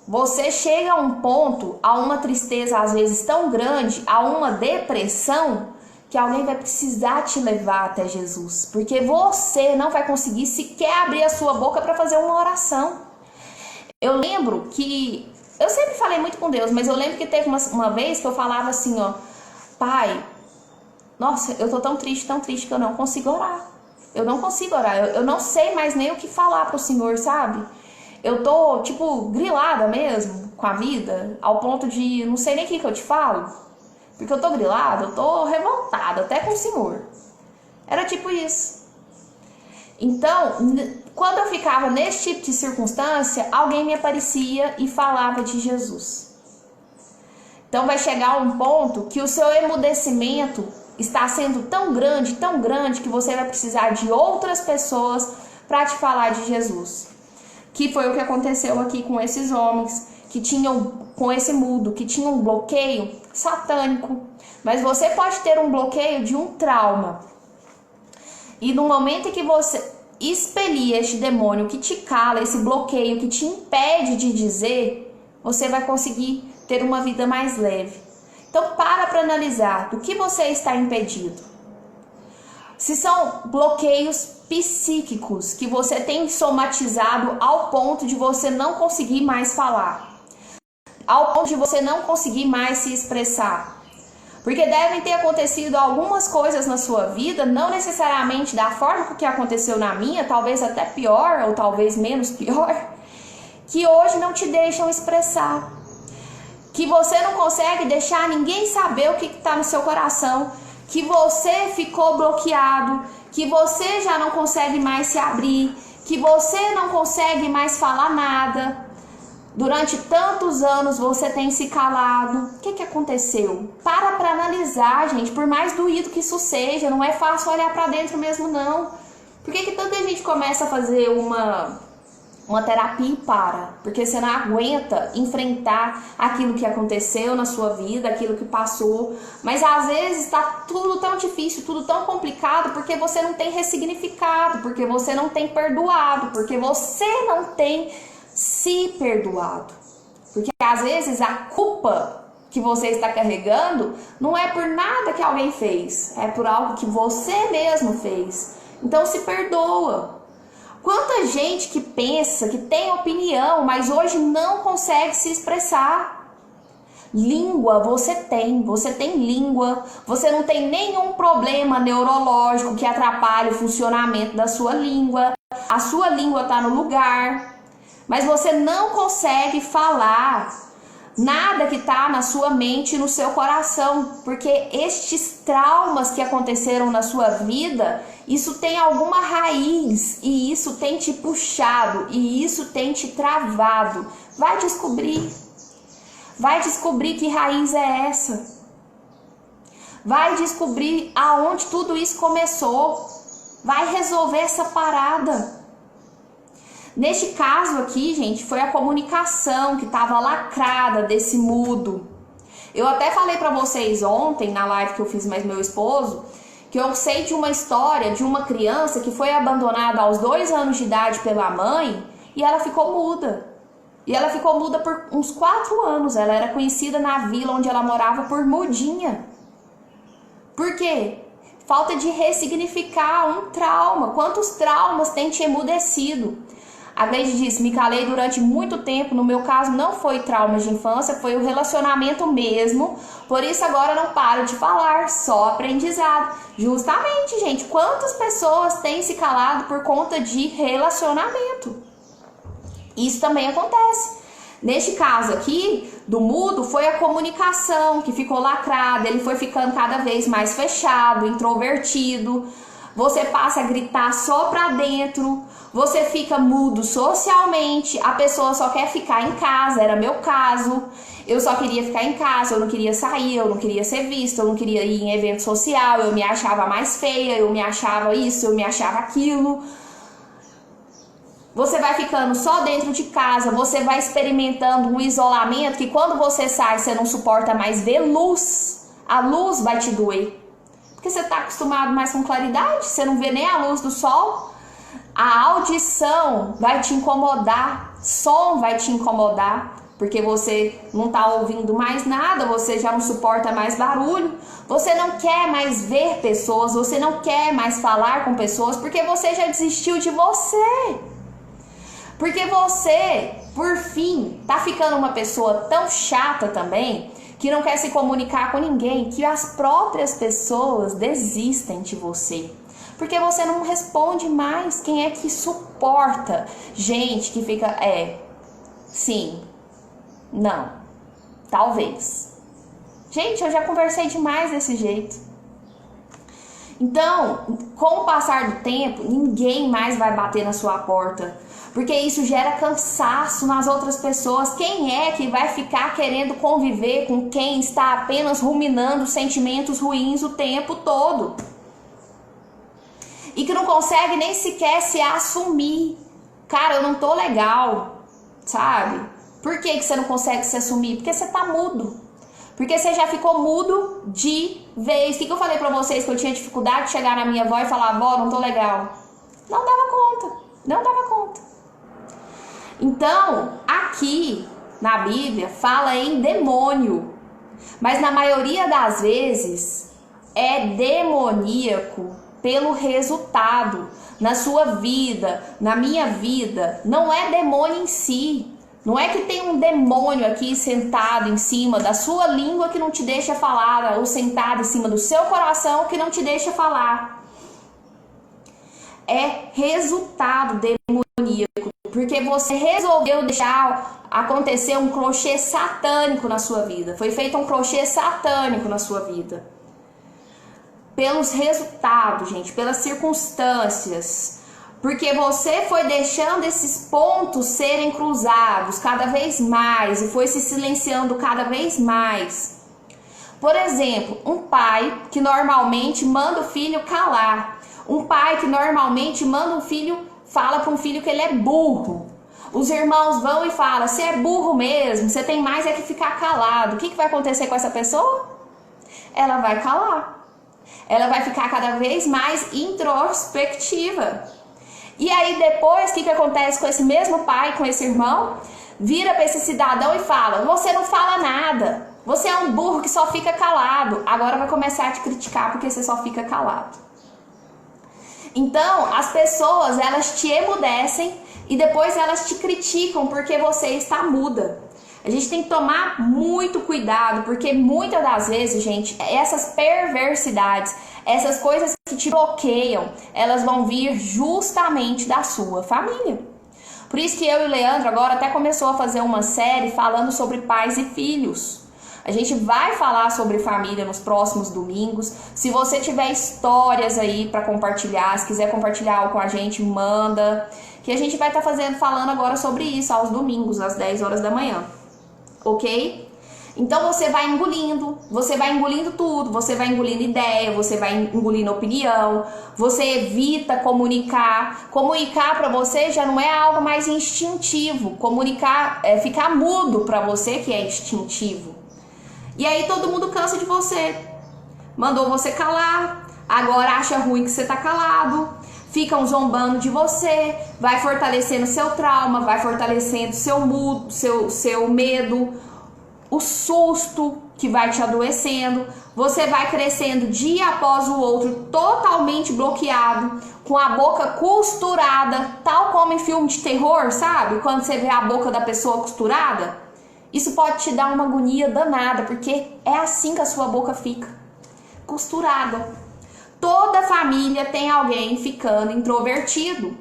você chega a um ponto, a uma tristeza às vezes tão grande, a uma depressão, que alguém vai precisar te levar até Jesus, porque você não vai conseguir sequer abrir a sua boca para fazer uma oração. Eu lembro que eu sempre falei muito com Deus, mas eu lembro que teve uma vez que eu falava assim, ó, Pai, nossa, eu tô tão triste que eu não consigo orar. Eu não consigo orar, eu não sei mais nem o que falar pro Senhor, sabe? Eu tô, tipo, grilada mesmo com a vida, ao ponto de não sei nem o que eu te falo. Porque eu tô grilada, eu tô revoltada, até com o Senhor. Era tipo isso. Então, quando eu ficava nesse tipo de circunstância, alguém me aparecia e falava de Jesus. Então vai chegar um ponto que o seu emudecimento está sendo tão grande, que você vai precisar de outras pessoas para te falar de Jesus. Que foi o que aconteceu aqui com esses homens, que tinham, com esse mudo, que tinham um bloqueio satânico. Mas você pode ter um bloqueio de um trauma. E no momento em que você expelir este demônio que te cala, esse bloqueio que te impede de dizer, você vai conseguir ter uma vida mais leve. Então para analisar do que você está impedido. Se são bloqueios psíquicos que você tem somatizado ao ponto de você não conseguir mais falar, ao ponto de você não conseguir mais se expressar. Porque devem ter acontecido algumas coisas na sua vida, não necessariamente da forma que aconteceu na minha, talvez até pior ou talvez menos pior, que hoje não te deixam expressar. Que você não consegue deixar ninguém saber o que está no seu coração, que você ficou bloqueado, que você já não consegue mais se abrir, que você não consegue mais falar nada. Durante tantos anos você tem se calado. O que aconteceu? Para analisar, gente. Por mais doído que isso seja, não é fácil olhar para dentro mesmo, não. Por que tanta gente começa a fazer uma terapia e para? Porque você não aguenta enfrentar aquilo que aconteceu na sua vida, aquilo que passou. Mas às vezes está tudo tão difícil, tudo tão complicado, porque você não tem ressignificado, porque você não tem perdoado, porque você não tem se perdoado. Porque às vezes a culpa que você está carregando não é por nada que alguém fez, é por algo que você mesmo fez. Então se perdoa. Quanta gente que pensa, que tem opinião, mas hoje não consegue se expressar. Língua você tem língua, você não tem nenhum problema neurológico que atrapalhe o funcionamento da sua língua, a sua língua está no lugar. Mas você não consegue falar nada que está na sua mente e no seu coração, porque estes traumas que aconteceram na sua vida, isso tem alguma raiz e isso tem te puxado e isso tem te travado. Vai descobrir que raiz é essa. Vai descobrir aonde tudo isso começou. Vai resolver essa parada. Neste caso aqui, gente, foi a comunicação que estava lacrada desse mudo. Eu até falei para vocês ontem, na live que eu fiz mais meu esposo, que eu sei de uma história de uma criança que foi abandonada aos 2 anos de idade pela mãe e ela ficou muda. E ela ficou muda por uns 4 anos. Ela era conhecida na vila onde ela morava por mudinha. Por quê? Falta de ressignificar um trauma. Quantos traumas tem te emudecido? A Gleide disse, me calei durante muito tempo, no meu caso não foi trauma de infância, foi o relacionamento mesmo, por isso agora não paro de falar, só aprendizado. Justamente, gente, quantas pessoas têm se calado por conta de relacionamento? Isso também acontece. Neste caso aqui, do mudo, foi a comunicação que ficou lacrada, ele foi ficando cada vez mais fechado, introvertido. Você passa a gritar só pra dentro, você fica mudo socialmente, a pessoa só quer ficar em casa, era meu caso. Eu só queria ficar em casa, eu não queria sair, eu não queria ser vista, eu não queria ir em evento social, eu me achava mais feia, eu me achava isso, eu me achava aquilo. Você vai ficando só dentro de casa, você vai experimentando um isolamento que quando você sai, você não suporta mais ver luz. A luz vai te doer. Porque você está acostumado mais com claridade, você não vê nem a luz do sol. A audição vai te incomodar, som vai te incomodar, porque você não está ouvindo mais nada, você já não suporta mais barulho, você não quer mais ver pessoas, você não quer mais falar com pessoas, porque você já desistiu de você. Porque você, por fim, tá ficando uma pessoa tão chata também, que não quer se comunicar com ninguém, que as próprias pessoas desistem de você. Porque você não responde mais. Quem é que suporta gente que fica, sim, não, talvez. Gente, eu já conversei demais desse jeito. Então, com o passar do tempo, ninguém mais vai bater na sua porta, porque isso gera cansaço nas outras pessoas. Quem é que vai ficar querendo conviver com quem está apenas ruminando sentimentos ruins o tempo todo? E que não consegue nem sequer se assumir. Cara, eu não tô legal, sabe? Por que você não consegue se assumir? Porque você tá mudo. Porque você já ficou mudo de vez. O que eu falei pra vocês? Que eu tinha dificuldade de chegar na minha avó e falar: avó, não tô legal. Não dava conta. Não dava conta. Então, aqui na Bíblia fala em demônio. Mas na maioria das vezes é demoníaco pelo resultado. Na sua vida, na minha vida, não é demônio em si. Não é que tem um demônio aqui sentado em cima da sua língua que não te deixa falar, ou sentado em cima do seu coração que não te deixa falar. É resultado demoníaco, porque você resolveu deixar acontecer um crochê satânico na sua vida. Foi feito um crochê satânico na sua vida. Pelos resultados, gente, pelas circunstâncias. Porque você foi deixando esses pontos serem cruzados cada vez mais e foi se silenciando cada vez mais. Por exemplo, um pai que normalmente manda o filho calar. Um pai que normalmente manda um filho, fala para um filho que ele é burro. Os irmãos vão e falam: você é burro mesmo, você tem mais é que ficar calado. O que vai acontecer com essa pessoa? Ela vai calar. Ela vai ficar cada vez mais introspectiva. E aí depois, o que acontece com esse mesmo pai, com esse irmão? Vira para esse cidadão e fala: você não fala nada, você é um burro que só fica calado. Agora vai começar a te criticar porque você só fica calado. Então, as pessoas, elas te emudecem e depois elas te criticam porque você está muda. A gente tem que tomar muito cuidado, porque muitas das vezes, gente, essas perversidades, essas coisas que te bloqueiam, elas vão vir justamente da sua família. Por isso que eu e o Leandro agora até começou a fazer uma série falando sobre pais e filhos. A gente vai falar sobre família nos próximos domingos. Se você tiver histórias aí para compartilhar, se quiser compartilhar algo com a gente, manda. Que a gente vai estar falando agora sobre isso aos domingos, às 10 horas da manhã. Ok? Então você vai engolindo tudo, você vai engolindo ideia, você vai engolindo opinião, você evita comunicar. Comunicar para você já não é algo mais instintivo. Comunicar é ficar mudo para você, que é instintivo. E aí todo mundo cansa de você. Mandou você calar, agora acha ruim que você tá calado, ficam zombando de você, vai fortalecendo seu trauma, vai fortalecendo seu medo, o susto que vai te adoecendo. Você vai crescendo dia após o outro, totalmente bloqueado, com a boca costurada, tal como em filme de terror, sabe? Quando você vê a boca da pessoa costurada. Isso pode te dar uma agonia danada, porque é assim que a sua boca fica, costurada. Toda família tem alguém ficando introvertido.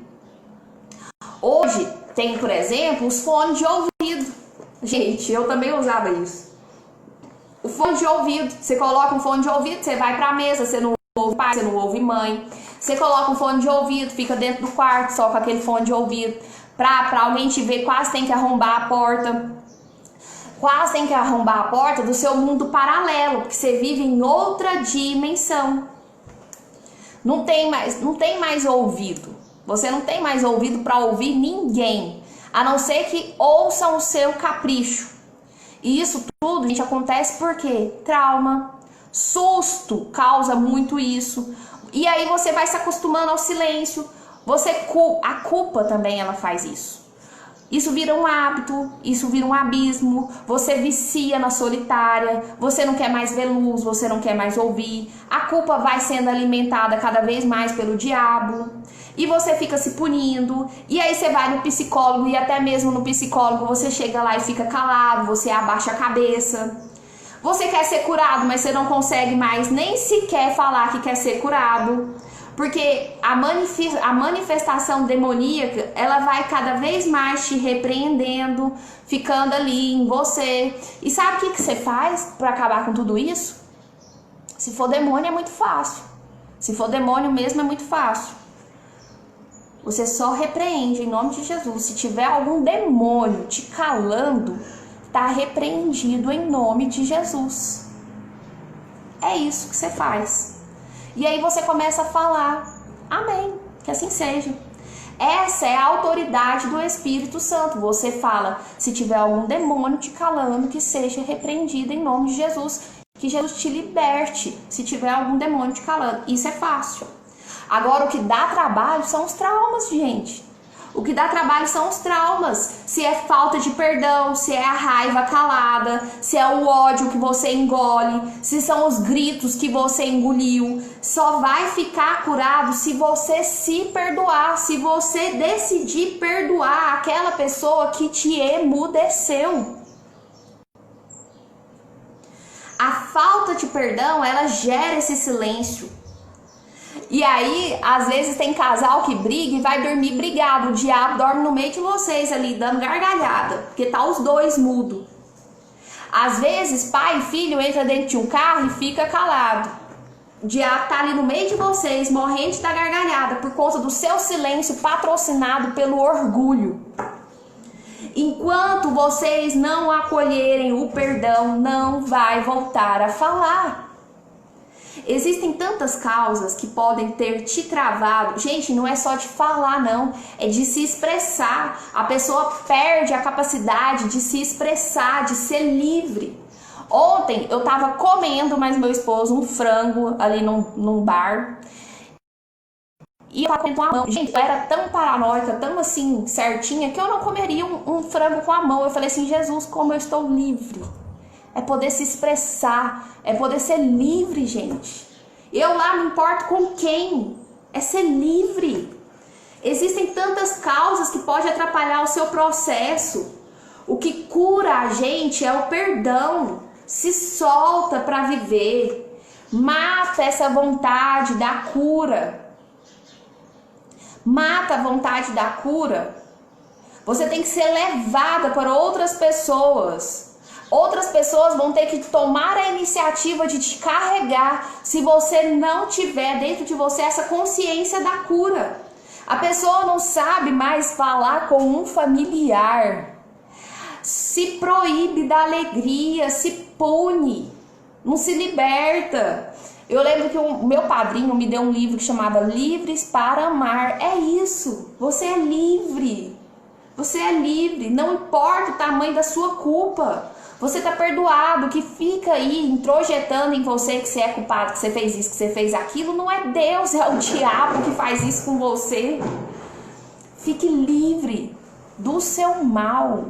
Hoje tem, por exemplo, os fones de ouvido. Gente, eu também usava isso. O fone de ouvido. Você coloca um fone de ouvido, você vai pra mesa, você não ouve pai, você não ouve mãe. Você coloca um fone de ouvido, fica dentro do quarto só com aquele fone de ouvido. Pra alguém te ver, quase tem que arrombar a porta. Quase tem que arrombar a porta do seu mundo paralelo, porque você vive em outra dimensão. Não tem mais ouvido. Você não tem mais ouvido para ouvir ninguém, a não ser que ouçam o seu capricho. E isso tudo, gente, acontece porque trauma, susto causa muito isso. E aí você vai se acostumando ao silêncio. A culpa também ela faz isso. Isso vira um hábito, isso vira um abismo, você vicia na solitária, você não quer mais ver luz, você não quer mais ouvir, a culpa vai sendo alimentada cada vez mais pelo diabo, e você fica se punindo, e aí você vai no psicólogo, e até mesmo no psicólogo você chega lá e fica calado, você abaixa a cabeça. Você quer ser curado, mas você não consegue mais nem sequer falar que quer ser curado. Porque a manifestação demoníaca, ela vai cada vez mais te repreendendo, ficando ali em você. E sabe o que você faz para acabar com tudo isso? Se for demônio é muito fácil. Se for demônio mesmo é muito fácil. Você só repreende em nome de Jesus. Se tiver algum demônio te calando, tá repreendido em nome de Jesus. É isso que você faz. E aí você começa a falar, amém, que assim seja. Essa é a autoridade do Espírito Santo. Você fala, se tiver algum demônio te calando, que seja repreendido em nome de Jesus. Que Jesus te liberte, se tiver algum demônio te calando. Isso é fácil. Agora, o que dá trabalho são os traumas, gente. O que dá trabalho são os traumas. Se é falta de perdão, se é a raiva calada, se é o ódio que você engole, se são os gritos que você engoliu. Só vai ficar curado se você se perdoar, se você decidir perdoar aquela pessoa que te emudeceu. A falta de perdão, ela gera esse silêncio. E aí, às vezes tem casal que briga e vai dormir brigado. O diabo dorme no meio de vocês ali, dando gargalhada, porque tá os dois mudos. Às vezes, pai e filho entra dentro de um carro e fica calado. O diabo tá ali no meio de vocês, morrendo da gargalhada, por conta do seu silêncio patrocinado pelo orgulho. Enquanto vocês não acolherem o perdão, não vai voltar a falar. Existem tantas causas que podem ter te travado. Gente, não é só de falar, não. É de se expressar. A pessoa perde a capacidade de se expressar, de ser livre. Ontem eu tava comendo, mas meu esposo, um frango ali num bar. E eu tava comendo com a mão. Gente, eu era tão paranoica, tão assim, certinha, que eu não comeria um frango com a mão. Eu falei assim, Jesus, como eu estou livre. É poder se expressar, é poder ser livre, gente. Eu lá não importo com quem, é ser livre. Existem tantas causas que podem atrapalhar o seu processo. O que cura a gente é o perdão. Se solta para viver. Mata essa vontade da cura. Mata a vontade da cura. Você tem que ser levada para outras pessoas. Outras pessoas vão ter que tomar a iniciativa de te carregar se você não tiver dentro de você essa consciência da cura. A pessoa não sabe mais falar com um familiar. Se proíbe da alegria, se pune, não se liberta. Eu lembro que o meu padrinho me deu um livro que chamava Livres para Amar. É isso, você é livre. Você é livre, não importa o tamanho da sua culpa. Você tá perdoado. O que fica aí introjetando em você que você é culpado, que você fez isso, que você fez aquilo, não é Deus, é o diabo que faz isso com você. Fique livre do seu mal.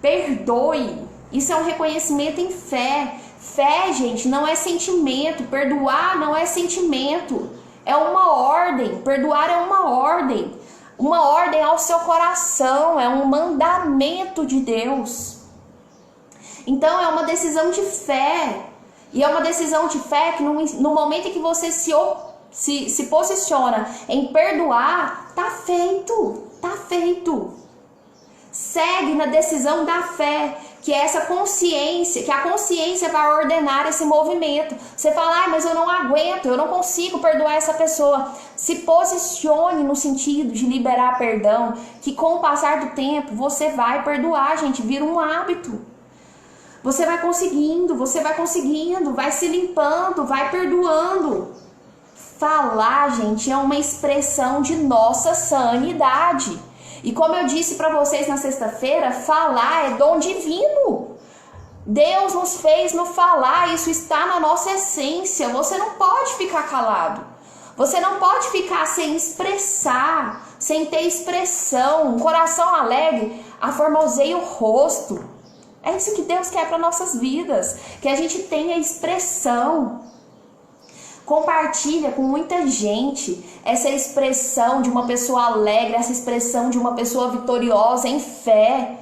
Perdoe. Isso é um reconhecimento em fé. Fé, gente, não é sentimento. Perdoar não é sentimento. É uma ordem. Perdoar é uma ordem. Uma ordem ao seu coração. É um mandamento de Deus. Então é uma decisão de fé. E é uma decisão de fé que no momento em que você se posiciona em perdoar, tá feito. Tá feito. Segue na decisão da fé, que é essa consciência, que a consciência vai ordenar esse movimento. Você fala, mas eu não aguento, eu não consigo perdoar essa pessoa. Se posicione no sentido de liberar perdão, que com o passar do tempo você vai perdoar, gente, vira um hábito. Você vai conseguindo, vai se limpando, vai perdoando. Falar, gente, é uma expressão de nossa sanidade. E como eu disse para vocês na sexta-feira, falar é dom divino. Deus nos fez no falar, isso está na nossa essência. Você não pode ficar calado. Você não pode ficar sem expressar, sem ter expressão. Um coração alegre aformoseia o rosto. É isso que Deus quer para nossas vidas, que a gente tenha expressão. Compartilha com muita gente essa expressão de uma pessoa alegre, essa expressão de uma pessoa vitoriosa em fé.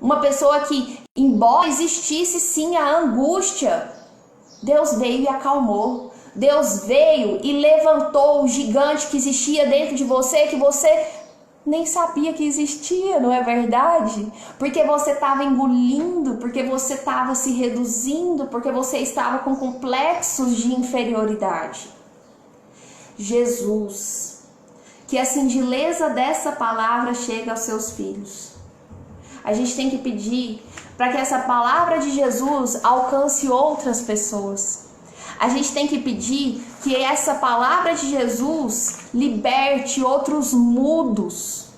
Uma pessoa que, embora existisse sim a angústia, Deus veio e acalmou. Deus veio e levantou o gigante que existia dentro de você, que você nem sabia que existia, não é verdade? Porque você estava engolindo, porque você estava se reduzindo, porque você estava com complexos de inferioridade. Jesus, que a singeleza dessa palavra chegue aos seus filhos. A gente tem que pedir para que essa palavra de Jesus alcance outras pessoas. A gente tem que pedir que essa palavra de Jesus liberte outros mudos.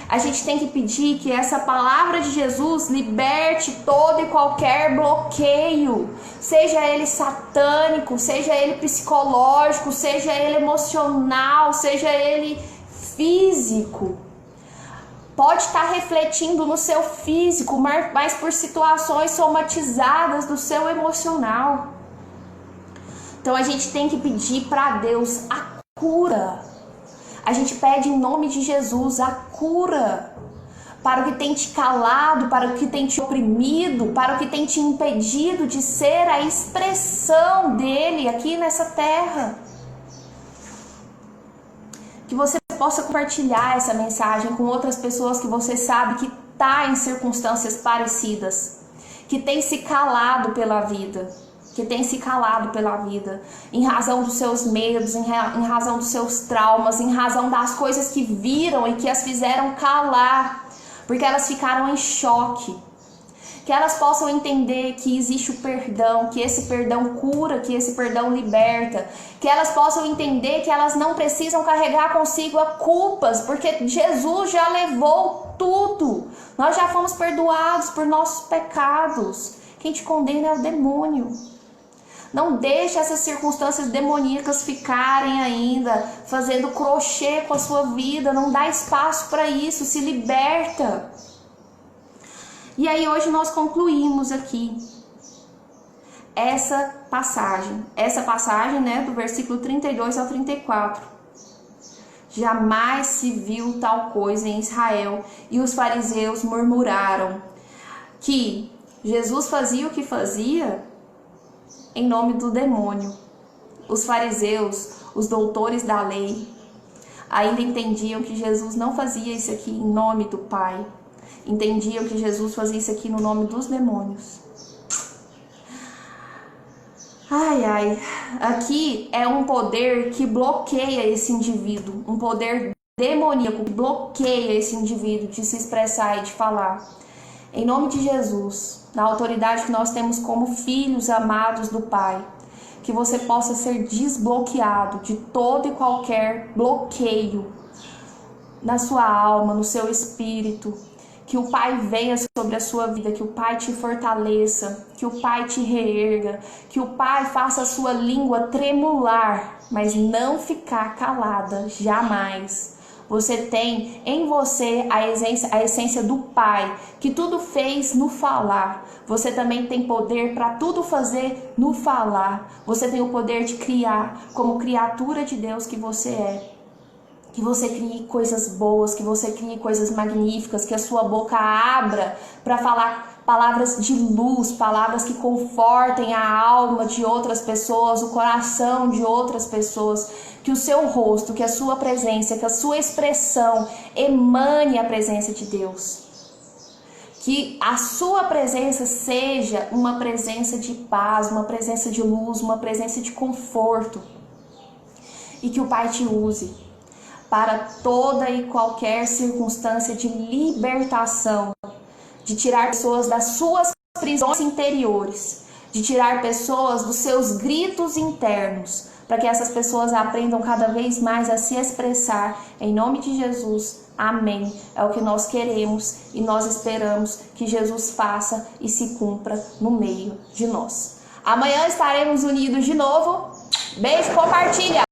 A gente tem que pedir que essa palavra de Jesus liberte todo e qualquer bloqueio, seja ele satânico, seja ele psicológico, seja ele emocional, seja ele físico. Pode estar refletindo no seu físico, mas por situações somatizadas do seu emocional. Então a gente tem que pedir para Deus a cura. A gente pede em nome de Jesus a cura para o que tem te calado, para o que tem te oprimido, para o que tem te impedido de ser a expressão dele aqui nessa terra. Que você possa compartilhar essa mensagem com outras pessoas que você sabe que está em circunstâncias parecidas, que tem se calado pela vida, em razão dos seus medos, em razão dos seus traumas, em razão das coisas que viram e que as fizeram calar, porque elas ficaram em choque. Que elas possam entender que existe o perdão, que esse perdão cura, que esse perdão liberta. Que elas possam entender que elas não precisam carregar consigo culpas, porque Jesus já levou tudo. Nós já fomos perdoados por nossos pecados. Quem te condena é o demônio. Não deixe essas circunstâncias demoníacas ficarem ainda fazendo crochê com a sua vida. Não dá espaço para isso. Se liberta. E aí hoje nós concluímos aqui essa passagem, né, do versículo 32 ao 34. Jamais se viu tal coisa em Israel, e os fariseus murmuraram que Jesus fazia o que fazia em nome do demônio. Os fariseus, os doutores da lei, ainda entendiam que Jesus não fazia isso aqui em nome do Pai. Entendiam que Jesus fazia isso aqui no nome dos demônios. Aqui é um poder que bloqueia esse indivíduo, um poder demoníaco que bloqueia esse indivíduo de se expressar e de falar. Em nome de Jesus, na autoridade que nós temos como filhos amados do Pai, que você possa ser desbloqueado de todo e qualquer bloqueio na sua alma, no seu espírito. Que o Pai venha sobre a sua vida, que o Pai te fortaleça, que o Pai te reerga, que o Pai faça a sua língua tremular, mas não ficar calada, jamais. Você tem em você a essência do Pai, que tudo fez no falar. Você também tem poder para tudo fazer no falar. Você tem o poder de criar, como criatura de Deus que você é. Que você crie coisas boas, que você crie coisas magníficas, que a sua boca abra para falar palavras de luz, palavras que confortem a alma de outras pessoas, o coração de outras pessoas. Que o seu rosto, que a sua presença, que a sua expressão emane a presença de Deus. Que a sua presença seja uma presença de paz, uma presença de luz, uma presença de conforto. E que o Pai te use para toda e qualquer circunstância de libertação, de tirar pessoas das suas prisões interiores, de tirar pessoas dos seus gritos internos, para que essas pessoas aprendam cada vez mais a se expressar. Em nome de Jesus, amém. É o que nós queremos e nós esperamos que Jesus faça e se cumpra no meio de nós. Amanhã estaremos unidos de novo. Beijo, compartilha!